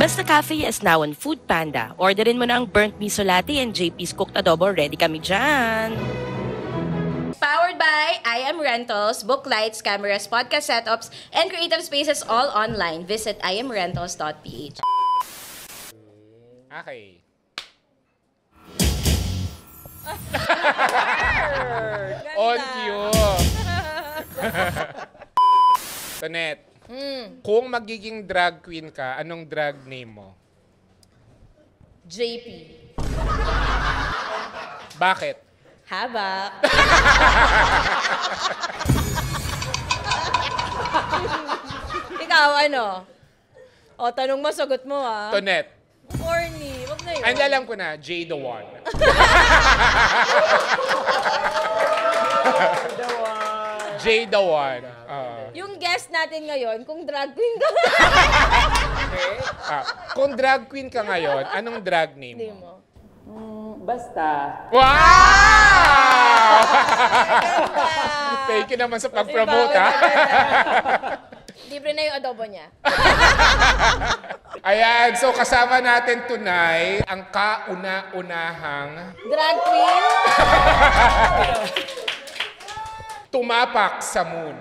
Basta Cafe is now on Food Panda. Orderin mo na ang burnt miso latte and JP's cooked adobo. Ready kami dyan! Powered by I Am Rentals, book lights, cameras, podcast setups, and creative spaces all online. Visit imrentals.ph. Okay. On cue. Tonet, kung magiging drag queen ka, anong drag name mo? JP. Bakit? Haba. Ikaw, ano? O, tanong mo, sagot mo, ah. Tonet. Corny. Wag na yun. Ang alam ko na, Jay the One. Jay the One. Yung guest natin ngayon, kung drag queen ka. Okay. Kung drag queen ka ngayon, anong drag name Hindi mo? Basta. Wow! Thank you naman sa pag-promote, ha? Libre na yung adobo niya. Ayan, so kasama natin tonight ang kauna-unahang Drag queen? tumapak sa moon.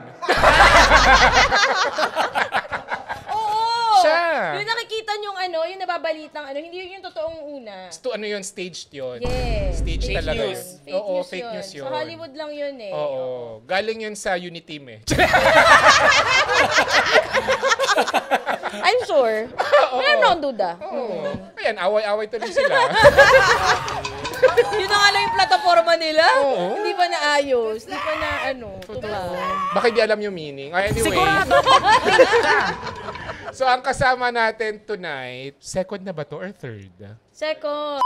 Oo! Siya. Yung nakikita niyong yung nababalitang hindi yun yung totoong una. Ano yun? Staged yun? Yes. Staged Fake talaga news. yun. Fake Oo, news fake news yun. Sa Hollywood lang yun eh. Oo. Galing yun sa Uniteam eh. I'm sure. Wala naman akong duda. Oo. Ayan, away-away tuloy sila. Yun na nga lang yung plataforma nila. Oo. Hindi pa naayos. Hindi pa na tuba. Baka di alam yung meaning. Anyway. Sigurado. So, ang kasama natin tonight, second na ba to or third? Second.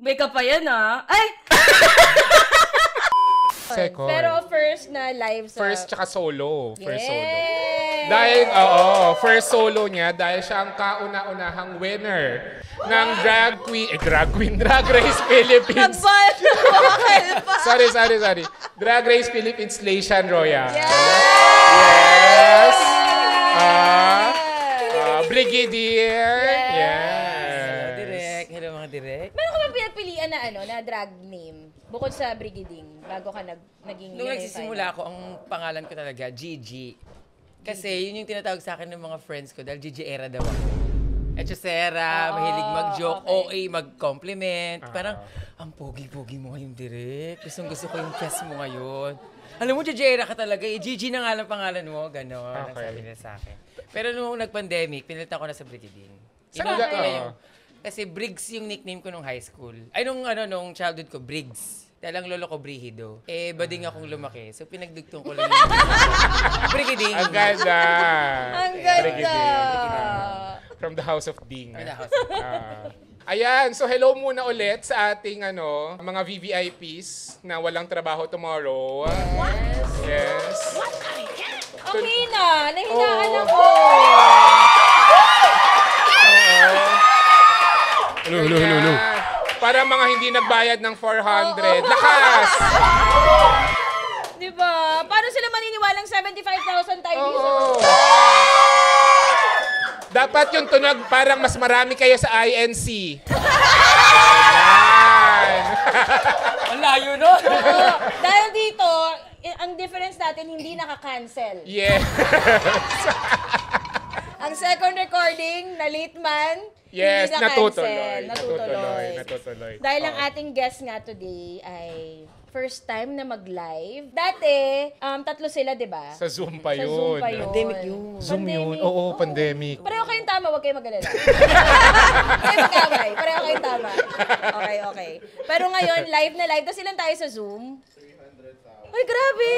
Wake up pa yan Ay! Second. Pero first na live sa... First tsaka solo. First solo. Yay! Dahil, first solo niya, dahil siya ang kauna-unahang winner ng Drag Race Philippines. Sorry. Drag Race Philippines Layshan Royale. Yes! Brigadier. Direk. Hello mga direk. Meron ka bang pinagpilian na drag name? Bukod sa Brigading, bago ka naging... Nung nagsisimula ako, ang pangalan ko talaga, Gigi. Kasi yun yung tinatawag sa akin ng mga friends ko dahil Gigi era daw ako. Echosera, mahilig mag-joke, okay. OA, mag-compliment. Parang, ang pogi-pogi mo ngayon, direk. Gusto ko yung fest mo ngayon. Alam mo, Gigi era ka talaga. Gigi na nga lang pangalan mo. Ganon, ang sabi nila sa akin. Pero nung nag-pandemic, pinalitan ko na sa Brigading. Kasi Briggs yung nickname ko nung high school. Ay, nung childhood ko, Briggs. Dahil ang lolo ko, Brigido. Bading akong lumaki. So, pinagdugtong ko lang yung Brigading. Ang ganda. Ang ganda. From the House of Ding. From the House Ayan, so hello muna ulit sa ating mga VVIPs na walang trabaho tomorrow. Yes. Okay na. Nahinaan ako. Hello. Para mga hindi nagbayad ng 400. Lakas! Diba? Paano sila maniniwalang 75,000 tayo dito? Dapat yung tunog parang mas marami kayo sa INC. Ang layo nun! Dahil dito, ang difference natin, hindi naka-cancel. Yes. Ang second recording, na late man, Yes, hindi na-cancel. natutuloy. Dahil ang ating guest nga today ay first time na mag-live. Dati, 3 sila, di ba? Sa Zoom pa Sa yun. Zoom pa yun. Pandemic yun. Zoom yun. Pandemic. Oo, pandemic. Pareho kayong tama, huwag kayong mag-alala. Kayo mag-away. Pareho kayong tama. Okay. Pero ngayon, live na live. Tapos ilan tayo sa Zoom? Ay, grabe!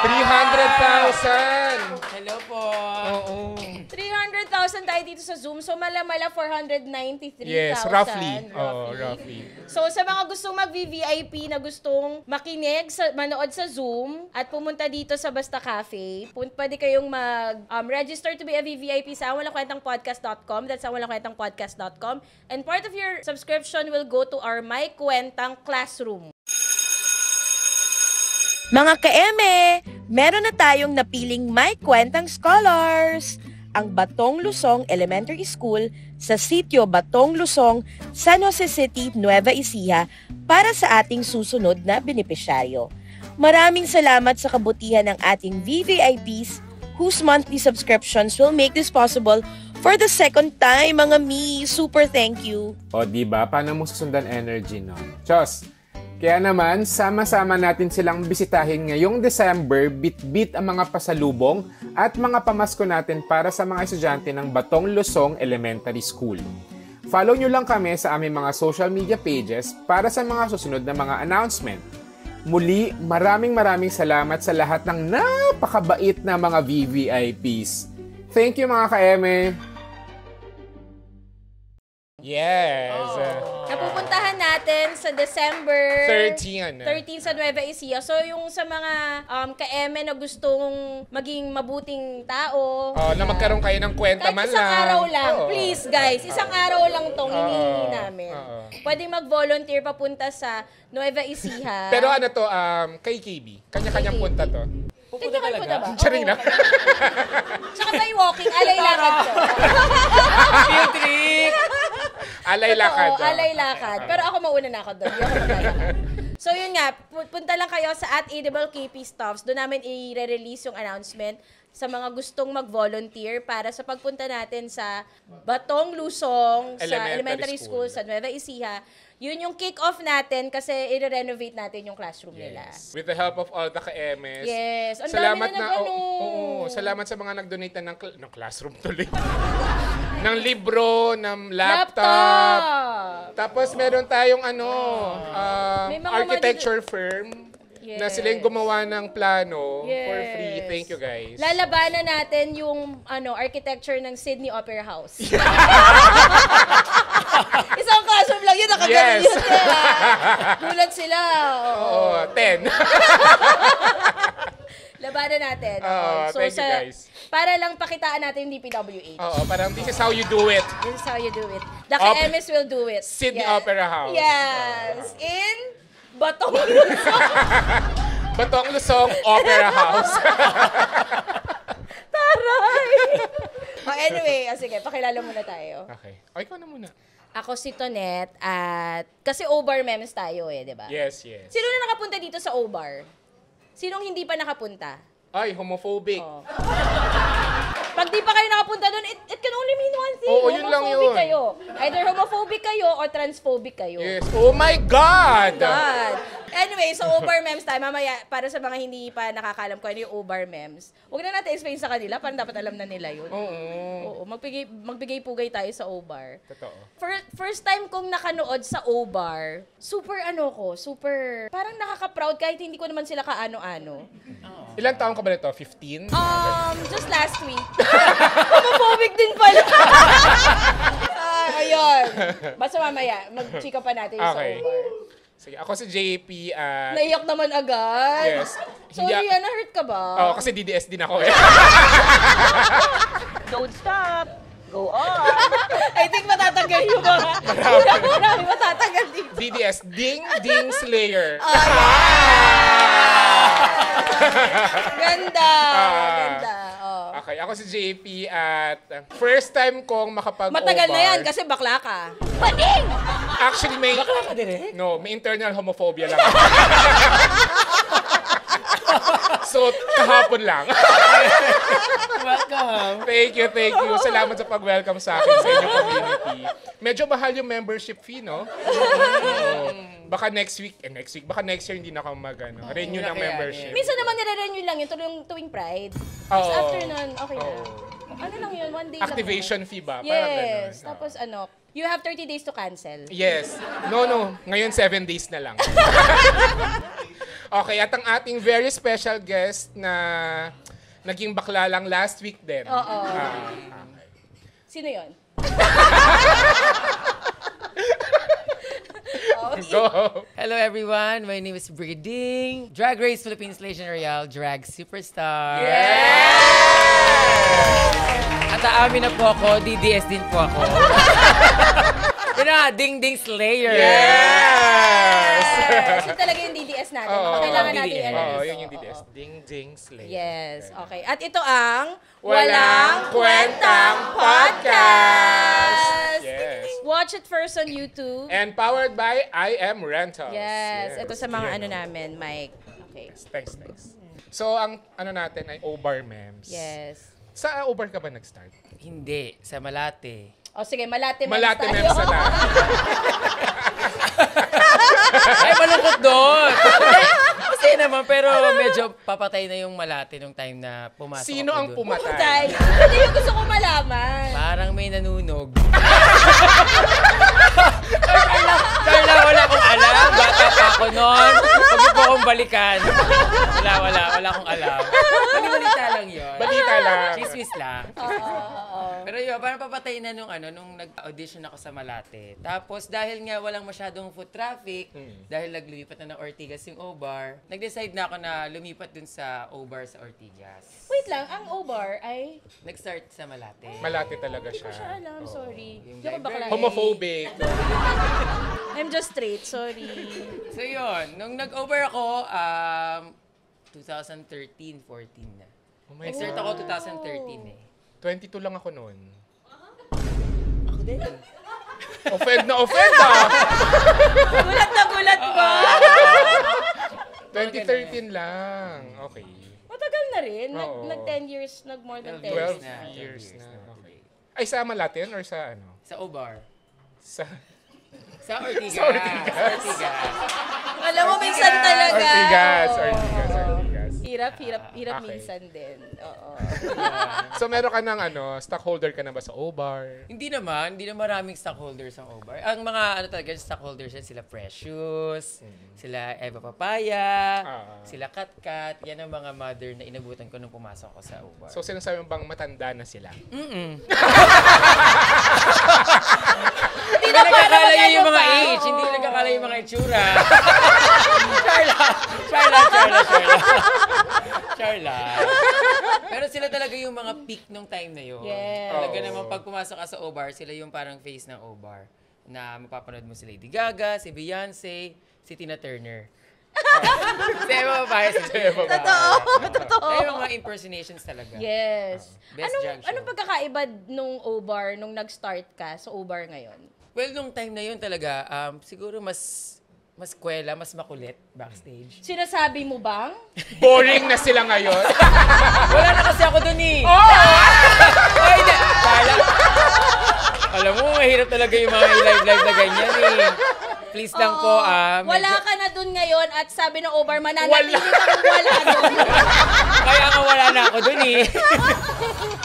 300,000! Hello po! Oo. 300,000 tayo dito sa Zoom. So, mala-mala 493,000. Yes, roughly. Oo, roughly. So, sa mga gustong mag-VVIP na gustong makinig, manood sa Zoom, at pumunta dito sa Basta Cafe, pwede kayong mag-register to be a VVIP sa walakwentangpodcast.com. That's walakwentangpodcast.com. And part of your subscription will go to our My Kwentang Classroom. Mga ka-eme, meron na tayong napiling may kwentang scholars! Ang Batong Lusong Elementary School sa sitio Batong Lusong, San Jose City, Nueva Ecija para sa ating susunod na benepisyaryo. Maraming salamat sa kabutihan ng ating VVIPs whose monthly subscriptions will make this possible for the second time, mga mi. Super thank you. O, diba? Paano mo susundan energy, no? Chos! Kaya naman, sama-sama natin silang bisitahin ngayong December, bit-bit ang mga pasalubong at mga pamasko natin para sa mga estudyante ng Batong Lusong Elementary School. Follow nyo lang kami sa aming mga social media pages para sa mga susunod na mga announcement. Muli, maraming salamat sa lahat ng napakabait na mga VVIPs. Thank you mga ka-eme! Yes! Napupuntahan natin sa December 13 sa Nueva Ecija. So, yung sa mga ka-eme na gustong maging mabuting tao. Na magkaroon kayo ng kwenta man lang. Kahit isang araw lang. Please, guys. Isang araw lang tong hinihingi namin. Pwedeng mag-volunteer papunta sa Nueva Ecija. Pero ano to, kay KB. Kanya-kanyang punta to. Pupunta talaga? ba? Charing na. Tsaka tayo walking, alay lakad to. Field trip! Alay lakad. Oo, alay lakad. Pero ako mauna na ako doon. Hindi ako maglalakad. So yun nga, punta lang kayo sa @ediblekpstuffs. Doon namin i-release yung announcement sa mga gustong mag-volunteer para sa pagpunta natin sa Batong Lusong, sa elementary school sa Nueva Ecija. Yun yung kick-off natin kasi i-renovate natin yung classroom nila. With the help of all the ka-EMS. Yes. Ang dami na nag-ano. Oo, salamat sa mga nag-donate ng classroom tuloy. Ng libro, ng laptop. Tapos meron tayong architecture firm. Yes. Na sila yung gumawa ng plano for free. Thank you, guys. Lalabanan natin yung architecture ng Sydney Opera House. Isang classroom lang yun, nakaganon yun. Gulat sila. Oo, 10. Labanan natin. So, thank you, guys. Para lang pakitaan natin yung DPWH. Oo, parang this is how you do it. This is how you do it. The KMS will do it. Sydney Opera House. Yes. In Batong Lusong. Batong Lusong Opera House. Taray! Anyway, sige, pakilala muna tayo. Okay. O, ikaw na muna. Ako si Tonet at kasi O-Bar memes tayo di ba? Yes. Sino na nakapunta dito sa O-Bar? Sinong hindi pa nakapunta? Ay, homophobic. Pag di pa kayo nakapunta doon, it can only mean one thing. Oo, yun lang yun. Kayo. Either homophobic kayo or transphobic kayo. Yes. Oh my God! Anyway, so O-Bar memes tayo. Mamaya, para sa mga hindi pa nakakalam ko ano yung O-Bar memes, huwag na natin explain sa kanila, parang dapat alam na nila yun. Oo. Magbigay pugay tayo sa O-Bar. Totoo. First time kong nakanood sa O-Bar, super parang nakaka-proud kahit hindi ko naman sila kaano-ano. Ilang taon ka ba nito? 15? Just last week. Homophobic din pala. Ayun. Basta mamaya, mag-chika pa natin sa O-Bar. Sige, ako si JP at... Naiyak naman agad. Yes. Sorry, na-hurt ka ba? Oo, kasi DDS din ako eh. Don't stop. Go on. I think matatanggal yung mga... Marami matatanggal dito. DDS, Ding Ding Slayer. Ganda. Okay, ako si JP at first time kong makapag-O-Bar. Matagal na yan kasi bakla ka. Bading! Actually, may... Bakla ka direct? No, may internal homophobia lang. So, kahapon lang. Welcome. Thank you. Salamat sa pag-welcome sa akin sa inyong community. Medyo mahal yung membership fee, no? Baka next week, baka next year hindi na ako renew ng membership. Minsan naman nire-renew lang yun tuwing Pride. Tapos after nun, okay na. Ano lang yun, 1 day lang. Activation fee ba? Yes. Tapos you have 30 days to cancel. Yes. No. Ngayon 7 days na lang. Okay, at ang ating very special guest na naging bakla lang last week din. Oo. Sino yun? Go. Hello everyone, my name is Briding, Drag Race Philippines Legend Royale Drag Superstar. At aamin na po ako, DDS din po ako. Yun na, Ding Ding Slayer. Yes! Yes! Yun talaga yung DDS natin. Oo. Kailangan natin DDS. i-ano Oo, dito. yun yung DDS. Ding, ding, slay. Yes, okay. At ito ang Walang Kwentang Podcast! Yes. Watch it first on YouTube. And powered by I Am Rentals. Yes. Ito sa mga Yun. namin, Mike. Okay. Thanks. So, ang natin ay O-Bar Mems. Yes. Sa O-Bar ka ba nag-start? Hindi, sa Malate. O sige, Malate Mems Malate tayo. Mems na tayo. Ay, malungkot doon. Kasi naman, pero medyo papatay na yung Malate nung time na pumasok Sino ako ang doon. pumatay? Hindi yung gusto ko malaman. Parang may nanunog. Carla, wala akong alam. Bata pa ako noon. Huwag niyo po akong balikan. Wala akong alam. Balita lang yun. Balita lang. Chismis lang. Oo. Pero yun, parang papatay na nung nag-audition ako sa Malate. Tapos dahil nga walang masyadong foot traffic, dahil naglipat na ng Ortigas yung O-Bar, nag-decide na ako na lumipat dun sa O-Bar sa Ortigas. Wait lang, ang O-Bar ay... Nag-start sa Malate. Malate talaga siya. Hindi ko siya alam, sorry. Yung Hindi ako bakla. Homophobic. I'm just straight, sorry. So yun, nung nag-over ako, 2013, 14 na. Oh my Nag-start God. ako 2013 eh. 22 lang ako noon. Ako din. Offend na offend ah! Gulat na gulat ba? 2013 lang. Okay. Matagal na rin. Oo. Nag 10 years, nag more than 10 12 years. 12 na. years 12 na. na. Okay. Ay, sa Malate yun or sa ano? Sa O-Bar. Sa Sa Ortigas. Sa Ortigas. Sa Ortigas. Alam mo, minsan talaga. Ortigas. Oo. Ortigas. Hirap Okay. minsan din. Oo. So, meron ka ng stockholder ka na ba sa O-Bar? Hindi naman maraming stockholders ang O-Bar. Ang mga talaga stockholders yan, sila Precious, sila Eva Papaya, sila Katkat. Yan ang mga mother na inabutan ko nung pumasok ako sa O-Bar. So, sinasabi mo bang matanda na sila? Hindi Hindi nagkakalayo yung mga pa. age, hindi Oo. nagkakalayo yung mga itsura. Charla. Pero sila talaga yung mga peak nung time na yun. Yes. Talaga Oo. naman pag pumasok ka sa O-Bar, sila yung parang face ng O-Bar. Na mapapanood mo si Lady Gaga, si Beyonce, si Tina Turner. Si Eva Papaya, si Eva Totoo. Ay, yung mga impersonations talaga. Yes. Best drag show. Anong pagkakaiba nung O-Bar nung nag-start ka sa O-Bar ngayon? Well, nung time na yun talaga, siguro mas kwela, mas makulit backstage. Sinasabi mo bang? Boring na sila ngayon? Wala na kasi ako dun eh. Ay, alam mo, mahirap talaga yung mga live na ganyan eh. Please lang po, Wala ka na dun ngayon at sabi ng O-Bar, mananatili kang wala dun. Kaya nga wala na ako dun eh.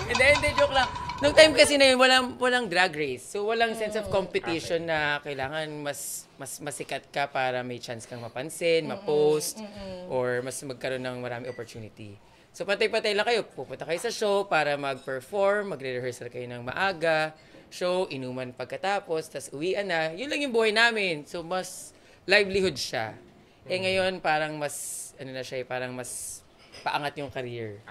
Hindi, joke lang. Nung time kasi na yun, walang drag race. So, walang sense of competition na kailangan mas masikat ka para may chance kang mapansin, ma-post, or mas magkaroon ng marami opportunity. So, patay-patay lang kayo. Pupunta kayo sa show para mag-perform, magre-rehearsal kayo ng maaga, show, inuman pagkatapos, tas uwian na. Yun lang yung buhay namin. So, mas livelihood siya. Ngayon, parang mas, parang mas paangat yung career.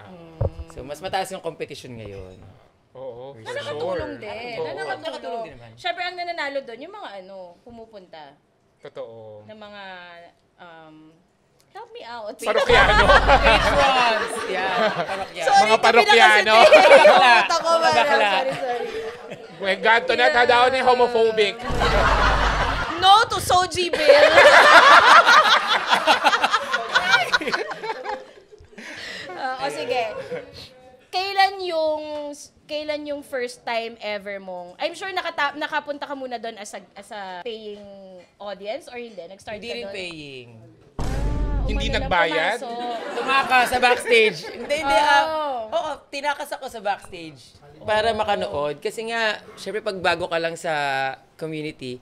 So, mas mataas yung competition ngayon. Oo, for Nakakatulong sure. din. Oo. Nakakatulong din naman. Siyempre, ang nananalo doon, yung mga pumupunta Totoo. ng mga, help me out. Parokyano. Patrons! Yan, parokyano. Mga parokyano. Ako ba? Bakla. Sorry. My God, to na daw ni homophobic. No to Soji Bill. Sige. Kailan yung first time ever mong, I'm sure nakapunta ka muna doon as a paying audience or hindi? Nag-start Hindi ka rin doon? paying. Hindi Umano lang nagbayad? pumasok. Tumakas sa backstage. Hindi. Oh. Oo, tinakas ako sa backstage para makanood. Kasi nga, syempre pag bago ka lang sa community,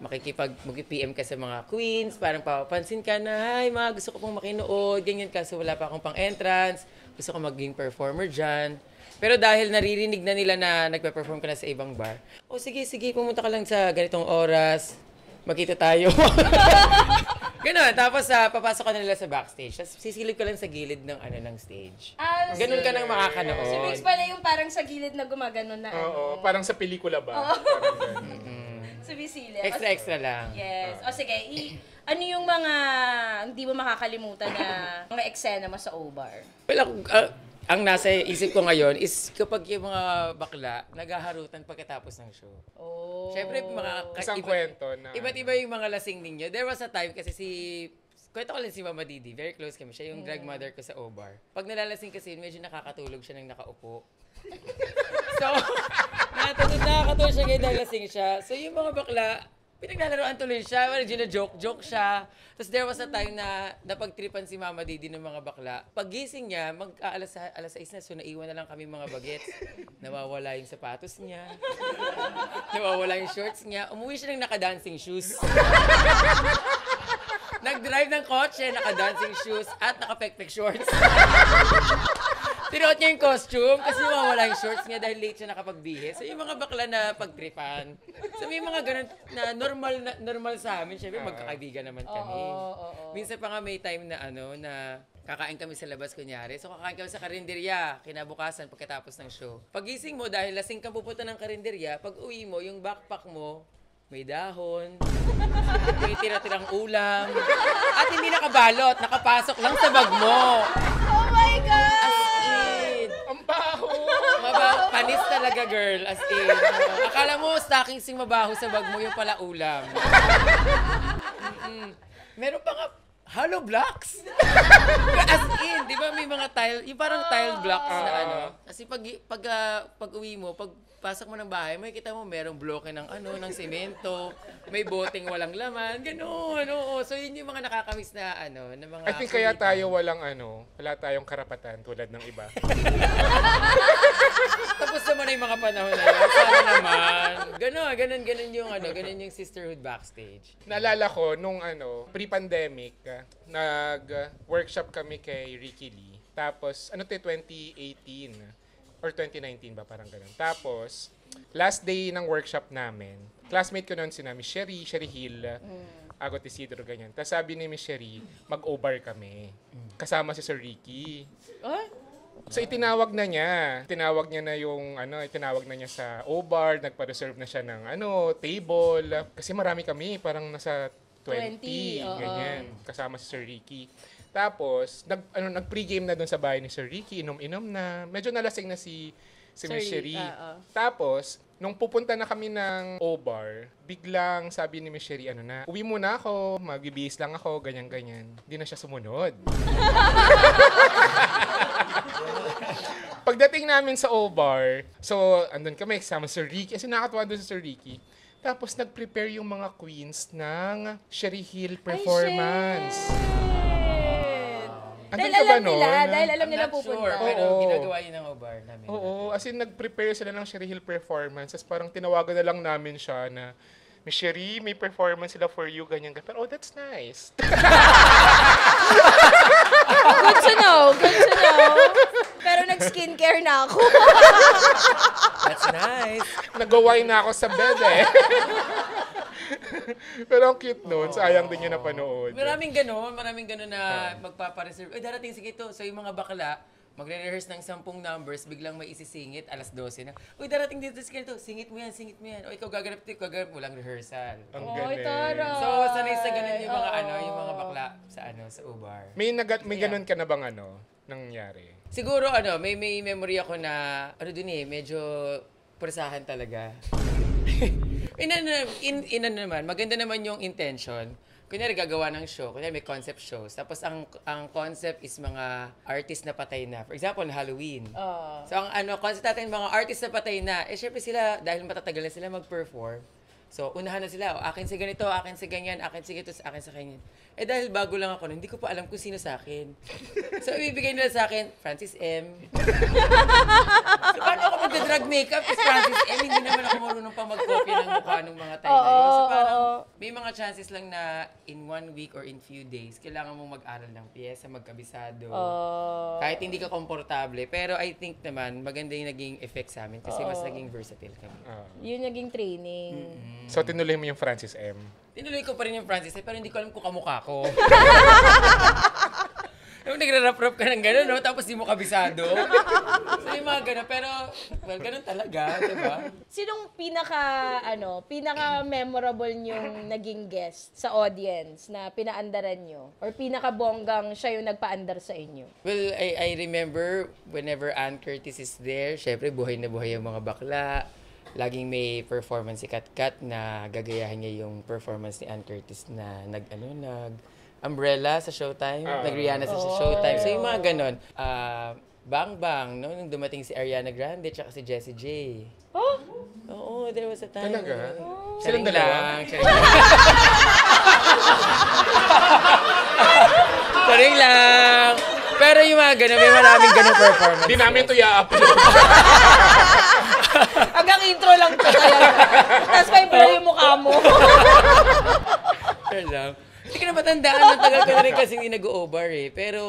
mag-PM ka sa mga queens, parang papapansin ka na, hi, gusto ko pong makinood, ganyan ka, so wala pa akong pang-entrance, gusto ko maging performer dyan. Pero dahil naririnig na nila na nagpe-perform ka na sa ibang bar, sige, pumunta ka lang sa ganitong oras, magkita tayo. Ganon, tapos papasok ka na nila sa backstage, tapos sisilip ka lang sa gilid ng ng stage. Ganon ka nang makakanood. Si Mix pala yung parang sa gilid na gumaganon na Oo, parang sa pelikula ba? Parang ganun. Sumisili. Extra lang. Yes. O sige, Ano yung mga hindi mo makakalimutan na mga eksena mo sa O-Bar? Well, ang nasa isip ko ngayon is kapag yung mga bakla, naghaharutan pagkatapos ng show. Oh. Siyempre, Isang kwento na... Iba't iba yung mga lasing ninyo. There was a time kasi kwento ko lang si Mama Didi, very close kami. Siya yung drag mother ko sa O-Bar. Pag nalalasing kasi, medyo nakakatulog siya nang nakaupo. So, nakakatulog siya ngayon dahil lasing siya. So, yung mga bakla, pinaglalaroan tuloy siya, gina-joke siya. Tapos there was a time na napagtripan si Mama Didi ng mga bakla. Paggising niya, alas 6 na, so naiwan na lang kami mga bagets. Nawawala yung sapatos niya. Nawawala yung shorts niya. Umuwi siya ng naka-dancing shoes. Nag-drive ng kotse, naka-dancing shoes, at naka-pek-pek shorts. Tinuot niya yung costume kasi mawawala yung shorts niya dahil late siya nakapagbihis. So yung mga bakla na pagtripan. So may mga ganun na normal sa amin. Siyempre magkakaibigan naman kami. Minsan pa nga may time na na kakain kami sa labas kunyari. So kakain kami sa karinderya kinabukasan pagkatapos ng show. Pagising mo dahil lasing kang pupunta ng karinderya, pag uwi mo, yung backpack mo, may dahon, may tira-tirang ulam, at hindi nakabalot, nakapasok lang sa bag mo. Oh my God! Ang baho! Mabaho. Panis talaga, girl. As in. Akala mo, stocking sing mabaho sa bag mo, yung pala ulam. Meron pa nga, hollow blocks. As in, di ba may mga tile, yung parang tile blocks na Kasi pag uwi mo, pag pasok mo ng bahay, may kita mo merong bloke ng ng semento, may boteng walang laman, gano'n. So yun yung mga nakakamiss na na mga I think kaya tayo wala tayong karapatan tulad ng iba. Tapos naman na yung mga panahon na yun. Sana naman. Ganon yung sisterhood backstage. Naalala ko nung pre-pandemic, nag-workshop kami kay Ricky Lee. Tapos 2018 or 2019 ba, parang ganun. Tapos, last day ng workshop namin, classmate ko noon si Miss Sherry Hill, Agot Isidro, ganyan. Tapos sabi ni Miss Sherry, mag-O-Bar kami. Kasama si Sir Ricky. So itinawag na niya. Tinawag niya na sa O-Bar, nagpa-reserve na siya ng table. Kasi marami kami, parang nasa 20 ganyan. Kasama si Sir Ricky. Tapos, nag-pregame na doon sa bahay ni Sir Ricky, inom-inom na. Medyo nalasing na si Miss Sherry. Tapos, nung pupunta na kami ng O-Bar, biglang sabi ni Miss Sherry, uwi muna ako, magbibihis lang ako, ganyan-ganyan. Hindi na siya sumunod. Pagdating namin sa O-Bar, so, andun kami kasama Sir Ricky. Kasi nakakatuwa doon sa Sir Ricky. Tapos, nag-prepare yung mga queens ng Sherry Hill performance. Dahil alam nila pupunta. Sure, pero ginagawa yun ng O-Bar namin. Oo, as in nag-prepare sila ng Sherry Hill performance. Tapos parang tinawagan na lang namin siya na, Miss Sherry, may performance sila for you, ganyan. Pero, that's nice. Good to know. Pero nag-skincare na ako. That's nice. Nag-wine na ako sa bed Pero ang cute nun, sayang din yung napanood. Maraming ganun na magpapareserve. Darating sige ito. So yung mga bakla, magre-rehearse ng 10 numbers, biglang may isisingit, alas 12 na. Uy, darating dito si ganito, singit mo yan. O ikaw gaganap, walang rehearsal. Ang galing. So sanay sa ganun yung mga yung mga bakla sa O-Bar. May ganun ka na bang nangyari? Siguro may memory ako na medyo presahan talaga. Naman, maganda naman yung intention. Kunyari gagawa ng show, kunyari may concept shows. Tapos ang concept is mga artist na patay na. For example, Halloween. So ang concept natin mga artist na patay na, syempre sila dahil matatagal na sila mag-perform. So unahan na sila, akin si ganito, akin si ganyan, akin si ganito, akin sa kanyan. Dahil bago lang ako, hindi ko pa alam kung sino sa akin. So ibibigay nila sa akin, Francis M. So paano ako magda-drag makeup is Francis M? Hindi naman ako marunong pa mag-copy ng mukha ng mga tayo na yun. So parang may mga chances lang na in 1 week or in few days, kailangan mong mag-aral ng piyesa, magkabisado. Kahit hindi ka komportable. Pero I think naman, maganda yung naging effect sa amin kasi mas naging versatile kami. Yun naging training. So tinuloy mo yung Francis M? Tinuloy ko pa rin yung Francis M, pero hindi ko alam kung kamukha ko. Nung nagra-rap-rap ka ng gano'n, no? Tapos di mo kabisado. So yung mga gano'n. Pero, well, gano'n talaga, di ba? Sinong pinaka-memorable niyong naging guest sa audience na pinaandaran niyo? Or pinaka-bonggang siya yung nagpaandar sa inyo? Well, I remember whenever Ann Curtis is there, syempre buhay na buhay yung mga bakla. Laging may performance si Kat na gagayahin niya yung performance ni Ann Curtis na Umbrella sa Showtime, nag-Rihanna sa Showtime. So yung mga ganon. Bang Bang, no? Nung dumating si Ariana Grande tsaka si Jessie J. Oh? Oo, there was a time. Talaga? Silang dalawa? Charing lang. Pero yung mga ganon, may maraming ganon performance. Di namin ito i-upload. Hanggang intro lang to talaga. Tapos may blur yung mukha mo. Sure lang. Hindi ka na matandaan. Matagal ka na rin kasi hindi nag-over eh. Pero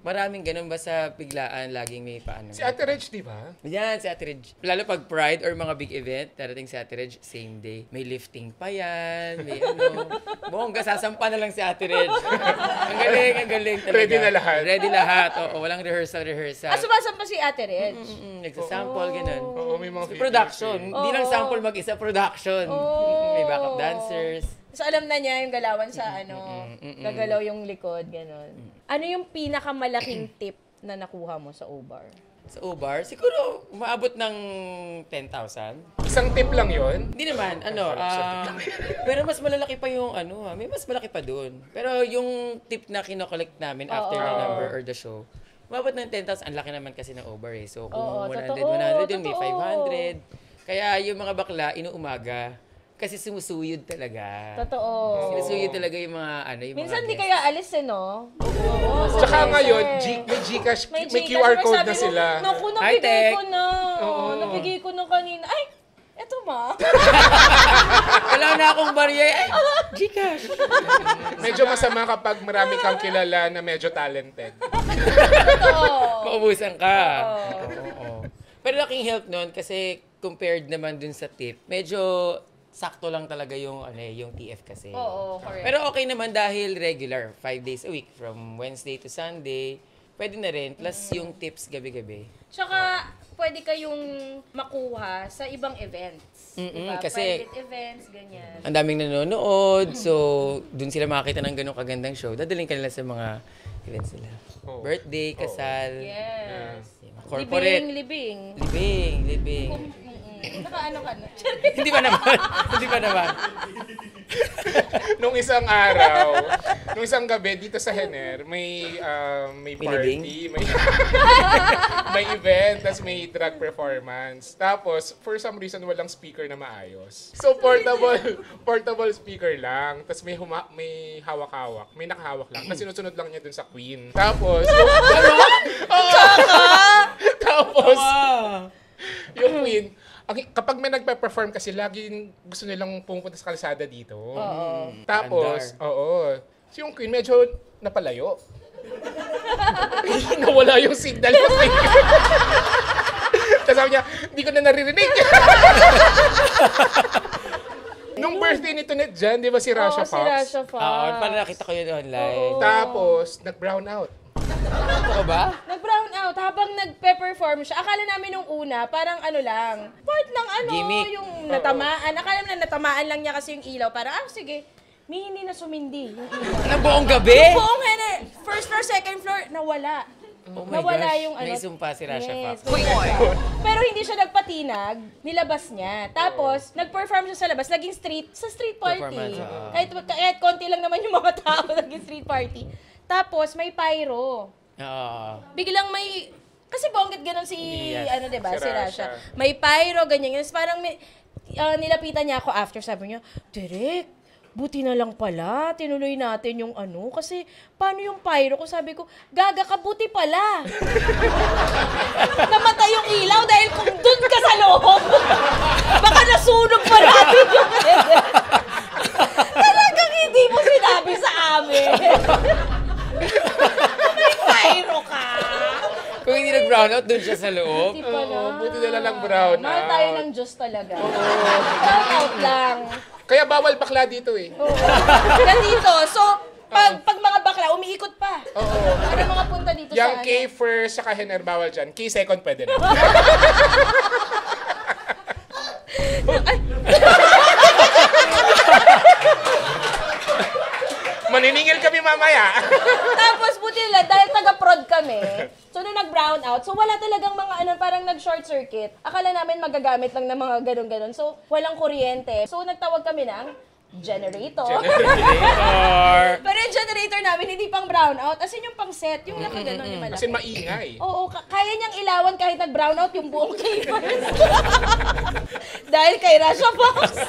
maraming ganun basta biglaan, laging may paano. Si Ate Reg, di ba? Yan, si Ate Reg. Lalo pag Pride or mga big event, darating si Ate Reg, same day. May lifting pa yan, may bongga, sasampa na lang si Ate Reg. Ang galing talaga. Ready na lahat. Ready lahat, oo. Walang rehearsal. Sumasampa si Ate Reg. Nagsasample, ganun. Oo, may mga videos Production. eh. Hindi lang sample mag-isa, production. May backup dancers. So alam na niya yung galawan sa gagalaw yung likod, gano'n. Ano yung pinakamalaking tip na nakuha mo sa O-Bar? Sa O-Bar, siguro umaabot ng 10,000. Isang tip lang yon. Hindi naman, pero mas malalaki pa yung may mas malaki pa doon. Pero yung tip na kinokollect namin after the number or the show, umabot ng 10,000. Ang laki naman kasi ng O-Bar eh. So kung 100 yun, may 500. Kaya yung mga bakla, inuumaga. Kasi sumusuyod talaga. Totoo. Sinusuyod talaga yung mga yung Minsan mga di kaya alis no? Tsaka ngayon, may Gcash, may QR code na sila. Naku, High napigay tech. ko na. Napigay ko na kanina. Ay, eto ma. Wala na akong barya. Ay, Gcash. Medyo masama kapag marami kang kilala na medyo talented. Totoo. Maubusan ka. Oo. Pero laking help nun kasi compared naman dun sa tip, medyo sakto lang talaga yung yung TF kasi. Oo, correct. Pero okay naman dahil regular, 5 days a week from Wednesday to Sunday. Pwede na rin plus yung tips gabi-gabi. Tsaka pwede kayong makuha sa ibang events. Diba? Kasi private events, ganyan. ang daming nanonood, so dun sila makakita ng ganong kagandang show. Dadaling ka nila sa mga events nila. Birthday, kasal, Yes. corporate. Libing. Naka-ano ka na? Hindi pa naman. Nung isang gabi dito sa Hener, may party, may event, tapos may drag performance. Tapos, for some reason, walang speaker na maayos. So, portable speaker lang. Tapos may hawak-hawak. May nakahawak lang. Tapos sinusunod lang niya dun sa Queen. Tapos, yung Queen, kapag may nagpe-perform kasi, laging gusto nilang pumunta sa kalsada dito. Tapos, so yung Queen medyo napalayo. Nawala yung signal ng speaker. Tapos sabi niya, hindi ko na naririnig. Nung birthday ni Tonet dyan, di ba si Rasha Fox? Si Rasha Fox. Parang nakita ko yun online. Tapos, nag-brown out. Totoo ba? Nag-brown out habang nagpe-perform siya. Akala namin nung una, parang part lang Gimmick. yung natamaan. Akala namin natamaan lang niya kasi yung ilaw. Parang, sige, may hindi na sumindi yung ilaw. Ang buong gabi? Buong first floor, second floor, nawala. Oh my nawala gosh, yung naisumpa si Rasha Fox. Pero hindi siya nagpatinag, nilabas niya. Tapos, nag-perform siya sa labas, naging street party. Kahit konti lang naman yung mga tao, naging street party. Tapos, may pyro. Biglang may... Kasi bonggat ganon si, diba? Si Rasha. May pyro, ganyan. Parang nilapitan niya ako after, sabi niya, Derek, buti na lang pala, tinuloy natin yung kasi paano yung pyro ko? Sabi ko, gaga ka, buti pala. Namatay yung ilaw dahil kung dun ka sa loob, baka nasunog pa natin yung Talagang hindi mo sinabi sa amin. May pyro ka. Kung hindi nag-brown out, dun siya sa loob. Buti pala. Buti na lang brown Mahal out. tayo ng Diyos talaga. Brown out lang. Kaya bawal bakla dito eh. Ganito. So, Pag mga bakla, umiikot pa. Oo. Para mga punta dito Yung sa K first, saka Hener bawal dyan. K second pwede na. Maniningil kami mamaya. Tapos buti nila, dahil taga-prod kami, so nung nag-brown out, so wala talagang mga parang nag-short circuit. Akala namin magagamit lang ng mga ganun-ganun. So walang kuryente. So nagtawag kami ng generator. Pero yung generator namin, hindi pang brown out. As in yung pang set, yung naka-ganon yung malaki. Kasi maingay. Oo, kaya niyang ilawan kahit nag-brown out yung buong K-First. Dahil kay Rasha Fox.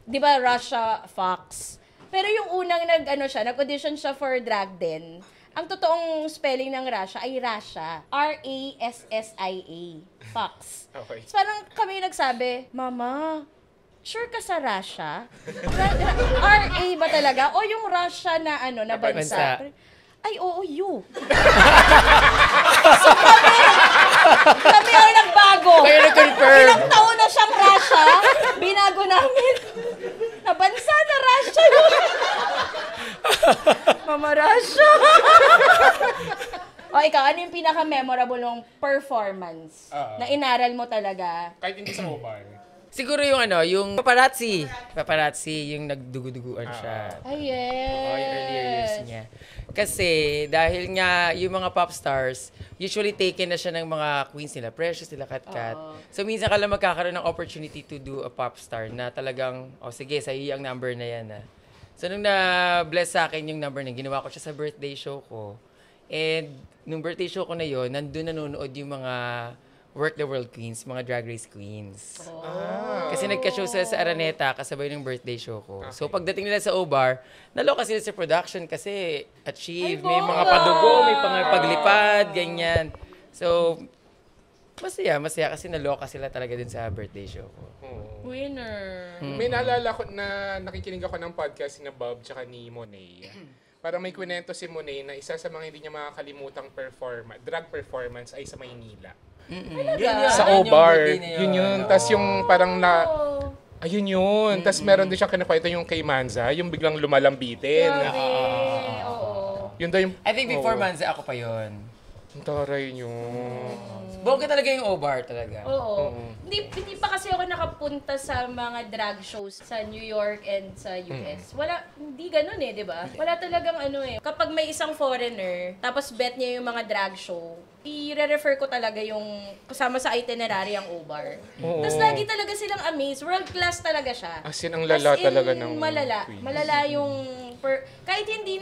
Di ba Rasha Fox? Pero yung unang nag-audition siya for drag din. Ang totoong spelling ng Rasha ay Rasha. R-A-S-S-I-A. Fox. Okay. So parang kami nagsabi, Mama, sure ka sa Rasha? R-A ba talaga? O yung Rasha na na bansa? Ay, oo, you. So kami ang nagbago. Kayo nag-confirm. Ilang taon na siyang Rasha, binago namin. Nabansa na Rasha yun. Mama Rasha. O ikaw, ano yung pinaka-memorable ng performance na inaral mo talaga? Kahit hindi sa mobile. Siguro yung paparazzi. Paparazzi, yung nagduguduguan siya. Ay, yes. Yung earlier years niya. Kasi dahil nga yung mga pop stars, usually taken na siya ng mga queens nila, Precious, nila Katkat. So minsan ka lang magkakaroon ng opportunity to do a pop star na talagang, sige, sa iyo ang number na yan. So nung na-bless sa akin yung number na, ginawa ko siya sa birthday show ko. And nung birthday show ko na yun, nandun nanonood yung mga Work the World Queens, mga Drag Race Queens. Kasi nagka-show sila sa Araneta kasabay ng birthday show ko. So pagdating nila sa O-Bar, naloka sila sa production kasi achieve, may mga padugo, may paglipad, ganyan. So, masaya kasi naloka sila talaga din sa birthday show ko. Winner. May naalala ko na nakikinig ako ng podcast ni Bob tsaka ni Monet. Parang may kwento si Monet na isa sa mga hindi niya makakalimutang drag performance ay sa Maynila. Sa O-Bar. Yun. Tapos yung parang ayun yun. Tapos meron din siyang kinakwento yung kay Manza, yung biglang lumalambitin. Oo. Yun daw yung... I think before Manza, ako pa yun. Ang taray nyo. Bongga talaga yung O-Bar talaga. Oo. Hindi pa kasi ako nakapunta sa mga drag shows sa New York and sa US. Hindi ganun di ba? Wala talagang Kapag may isang foreigner, tapos bet niya yung mga drag show, i-refer ko talaga yung kasama sa itinerary ang O-Bar. Tapos lagi talaga silang amazed. World class talaga siya. As in, ang lala talaga ng malala. queen. Malala yung kahit hindi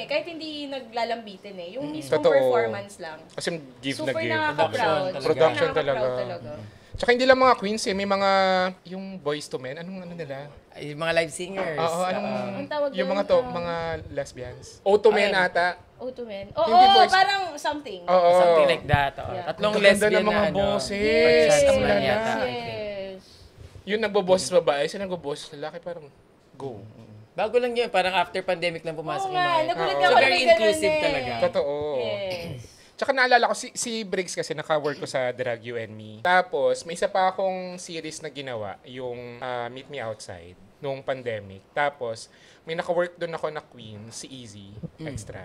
kahit hindi naglalambitin yung mismong Totoo. performance lang. Kasi give Super na give. nakaka-proud. Production Super talaga. nakaka-proud talaga. Tsaka hindi lang mga queens may mga, yung boys to men, anong nila? Yung mga live singers. Oo, Ang tawag yung doon, mga mga lesbians. O to men ata. O2 men. Hindi boys. Parang something. Oo. Something like that. Yeah. Tatlong Ang ganda lesbian ng mga na boses. Yes. Ang lala. Yata. Yes. Yung nagboboses babae, sila nagboboses lalaki, parang go. Bago lang yun, parang after pandemic lang pumasok Oo yung nga, mga. nagulat Oo. ako So na very may ganun inclusive talaga. Totoo. Yes. Tsaka naalala ko, si Briggs kasi naka-work ko sa Drag You and Me. Tapos, may isa pa akong series na ginawa, yung Meet Me Outside, noong pandemic. Tapos, may naka-work doon ako na queen, si Easy, extra.